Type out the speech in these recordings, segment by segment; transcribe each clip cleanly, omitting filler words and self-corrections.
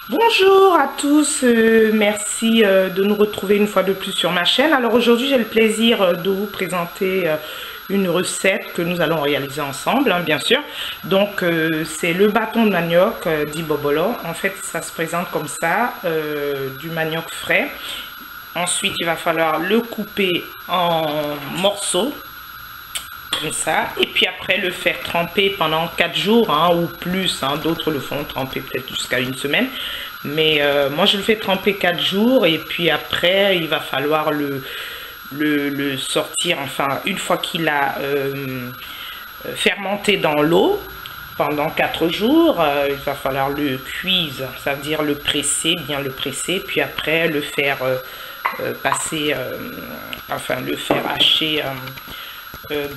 Bonjour à tous, merci de nous retrouver une fois de plus sur ma chaîne. Alors aujourd'hui j'ai le plaisir de vous présenter une recette que nous allons réaliser ensemble, hein, bien sûr. Donc c'est le bâton de manioc dit bobolo. En fait ça se présente comme ça, du manioc frais. Ensuite il va falloir le couper en morceaux. Comme ça, et puis après le faire tremper pendant 4 jours hein, ou plus, hein. D'autres le font tremper peut-être jusqu'à une semaine, mais moi je le fais tremper 4 jours et puis après il va falloir le sortir, enfin une fois qu'il a fermenté dans l'eau pendant 4 jours, il va falloir le cuire, ça veut dire le presser, bien le presser, puis après le faire passer, enfin le faire hacher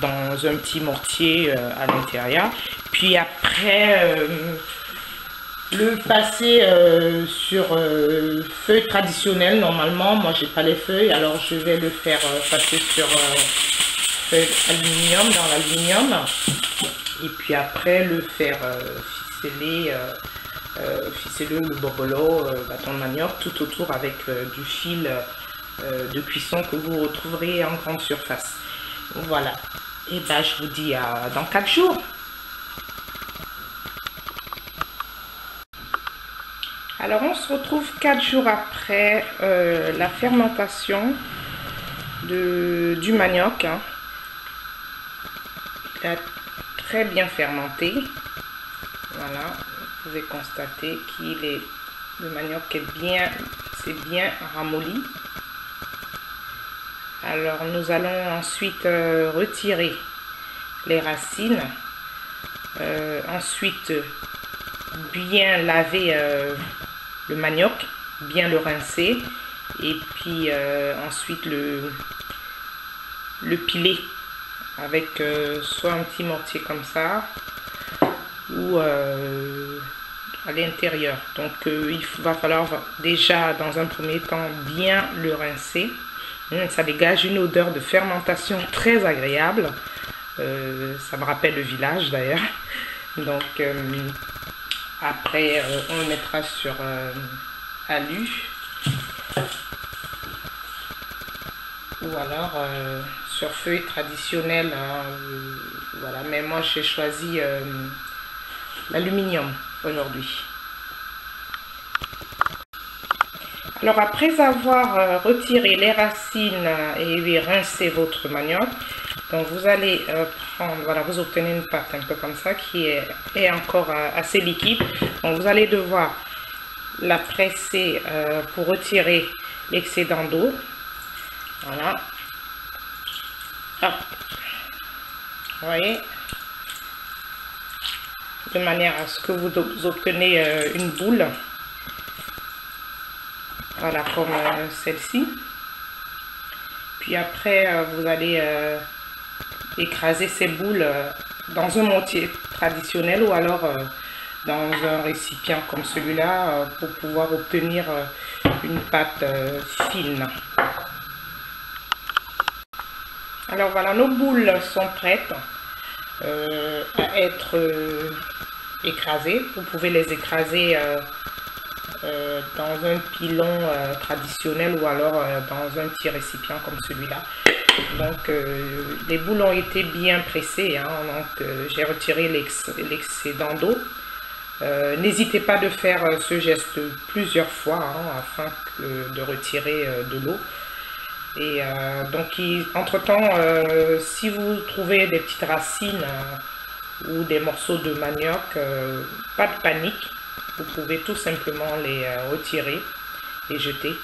dans un petit mortier à l'intérieur, puis après le passer sur feuilles traditionnelles. Normalement moi j'ai pas les feuilles, alors je vais le faire passer sur feuilles aluminium, dans l'aluminium, et puis après le faire ficeler, ficeler le bobolo, bâton de manioc tout autour avec du fil de cuisson que vous retrouverez en grande surface. Voilà, et ben je vous dis à dans 4 jours. Alors on se retrouve 4 jours après la fermentation du manioc, hein. Il a très bien fermenté. Voilà, vous pouvez constater qu'il est, le manioc est bien, c'est bien ramolli. Alors nous allons ensuite retirer les racines, ensuite bien laver le manioc, bien le rincer, et puis ensuite le piler avec soit un petit mortier comme ça ou à l'intérieur. Donc il va falloir déjà dans un premier temps bien le rincer. Ça dégage une odeur de fermentation très agréable. Ça me rappelle le village d'ailleurs. Donc après on le mettra sur alu ou alors sur feuilles traditionnelles, hein, voilà, mais moi j'ai choisi l'aluminium aujourd'hui. Alors après avoir retiré les racines et rincé votre manioc, donc vous allez prendre, voilà, vous obtenez une pâte un peu comme ça qui est encore assez liquide. Donc vous allez devoir la presser pour retirer l'excédent d'eau. Voilà. Hop. Vous voyez, de manière à ce que vous obtenez une boule. Voilà, comme celle-ci. Puis après, vous allez écraser ces boules dans un mortier traditionnel ou alors dans un récipient comme celui-là pour pouvoir obtenir une pâte fine. Alors voilà, nos boules sont prêtes à être écrasées. Vous pouvez les écraser dans un pilon traditionnel ou alors dans un petit récipient comme celui-là. Donc les boules ont été bien pressées, hein, donc j'ai retiré l'excédent d'eau. N'hésitez pas de faire ce geste plusieurs fois hein, afin de retirer de l'eau. Et donc entre temps, si vous trouvez des petites racines ou des morceaux de manioc, pas de panique. Vous pouvez tout simplement les retirer et jeter.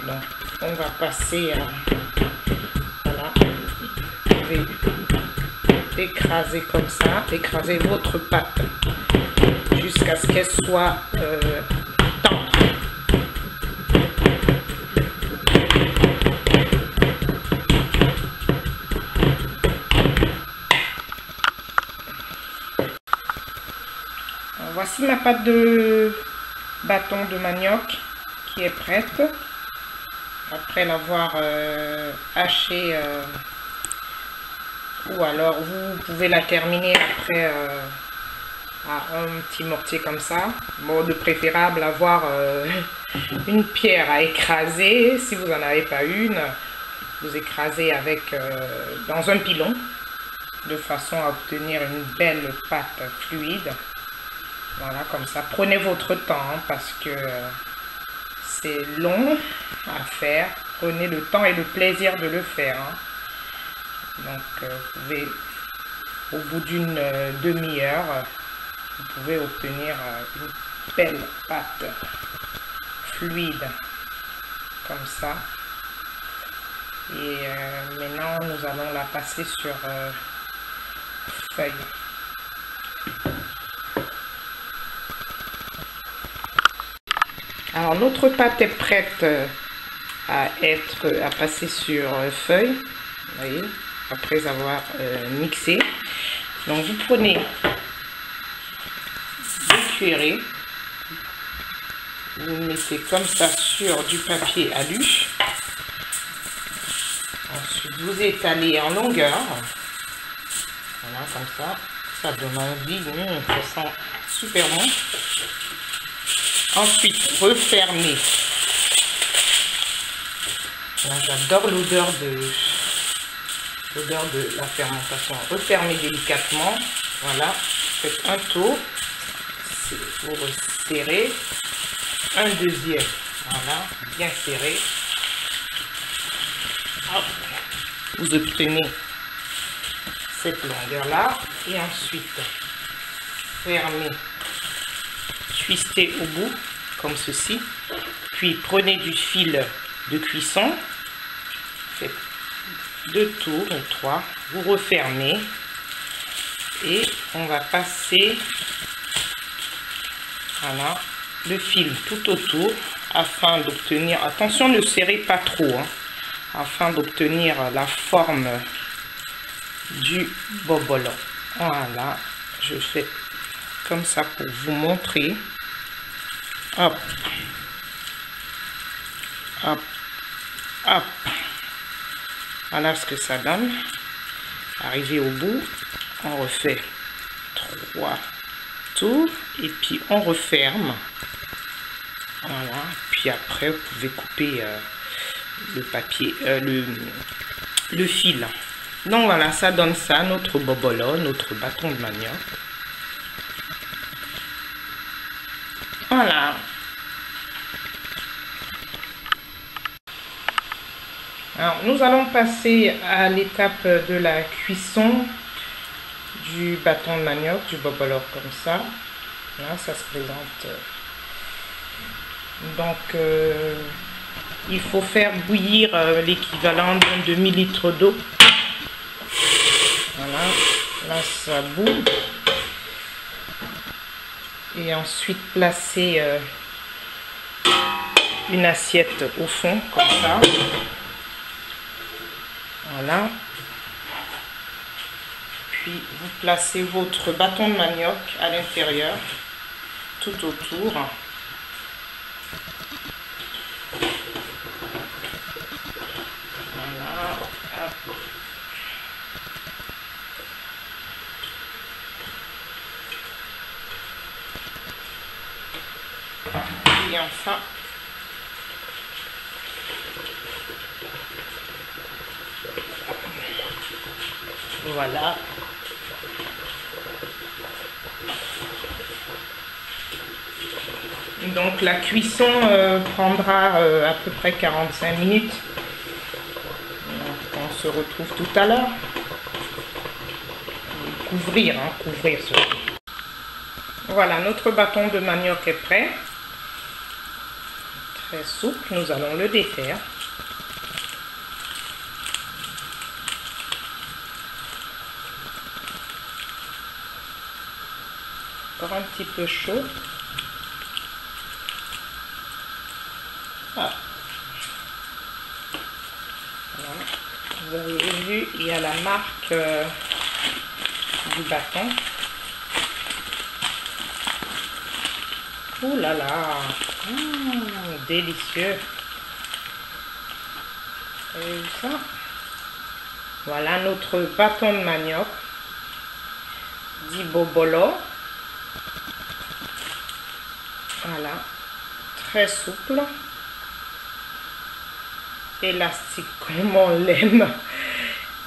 Donc on va passer à, voilà, vous pouvez écraser comme ça, écraser votre pâte jusqu'à ce qu'elle soit tendre. Voici ma pâte de bâton de manioc qui est prête. Après l'avoir hachée, ou alors vous pouvez la terminer après un petit mortier comme ça. Bon, de préférable avoir une pierre à écraser. Si vous n'en avez pas une, vous écrasez avec dans un pilon, de façon à obtenir une belle pâte fluide. Voilà, comme ça. Prenez votre temps, hein, parce que c'est long à faire. Prenez le temps et le plaisir de le faire, hein. Donc, vous pouvez, au bout d'une demi-heure, vous pouvez obtenir une belle pâte fluide, comme ça. Et maintenant, nous allons la passer sur feuille. Alors, notre pâte est prête à passer sur feuille. Vous voyez, après avoir mixé. Donc, vous prenez deux cuillerées, vous mettez comme ça sur du papier alu. Ensuite, vous étalez en longueur. Voilà, comme ça. Ça donne envie, ça sent super bon. Ensuite, refermez. J'adore l'odeur de la fermentation. Refermez délicatement. Voilà. Faites un tour. Vous resserrez. Un deuxième. Voilà. Bien serré. Hop. Vous obtenez cette longueur là. Et ensuite, fermez. Twistez au bout, comme ceci. Puis prenez du fil de cuisson. Faites 2 tours ou 3. Vous refermez. Et on va passer, voilà, le fil tout autour afin d'obtenir, attention, ne serrez pas trop, hein, afin d'obtenir la forme du bobolo. Voilà, je fais comme ça pour vous montrer. Hop, hop, hop. Voilà ce que ça donne. Arrivé au bout, on refait 3 tours et puis on referme. Voilà, puis après vous pouvez couper le papier, le fil. Donc voilà, ça donne ça, notre bobolo, notre bâton de manioc. Voilà. Alors, nous allons passer à l'étape de la cuisson du bâton de manioc, du bobolo comme ça. Là, ça se présente. Donc, il faut faire bouillir l'équivalent d'un demi-litre d'eau. Voilà, là ça bout. Et ensuite placer une assiette au fond, comme ça. Voilà. Puis vous placez votre bâton de manioc à l'intérieur, tout autour. Voilà. Hop. Et enfin, voilà. Donc la cuisson prendra à peu près 45 minutes. Donc, on se retrouve tout à l'heure. Couvrir, hein, couvrir surtout. Voilà, notre bâton de manioc est prêt. Très souple, nous allons le défaire. Encore un petit peu chaud. Ah. Voilà. Vous avez vu, il y a la marque du bâton. Ouh là là, délicieux. Vous avez vu ça? Voilà notre bâton de manioc dit bobolo. Voilà, très souple, élastique comme on l'aime.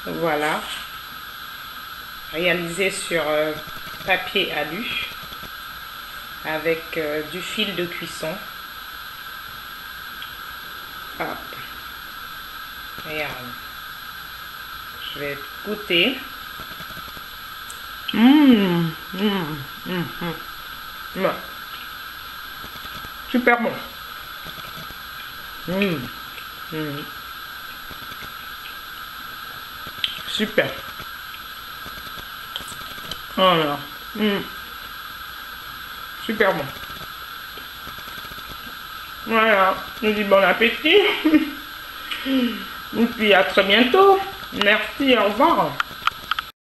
Voilà, réalisé sur papier alu avec du fil de cuisson. Hop. Regarde. Je vais goûter. Super bon. Super. Voilà. Super bon. Voilà. Je dis bon appétit. Et puis à très bientôt. Merci, au revoir.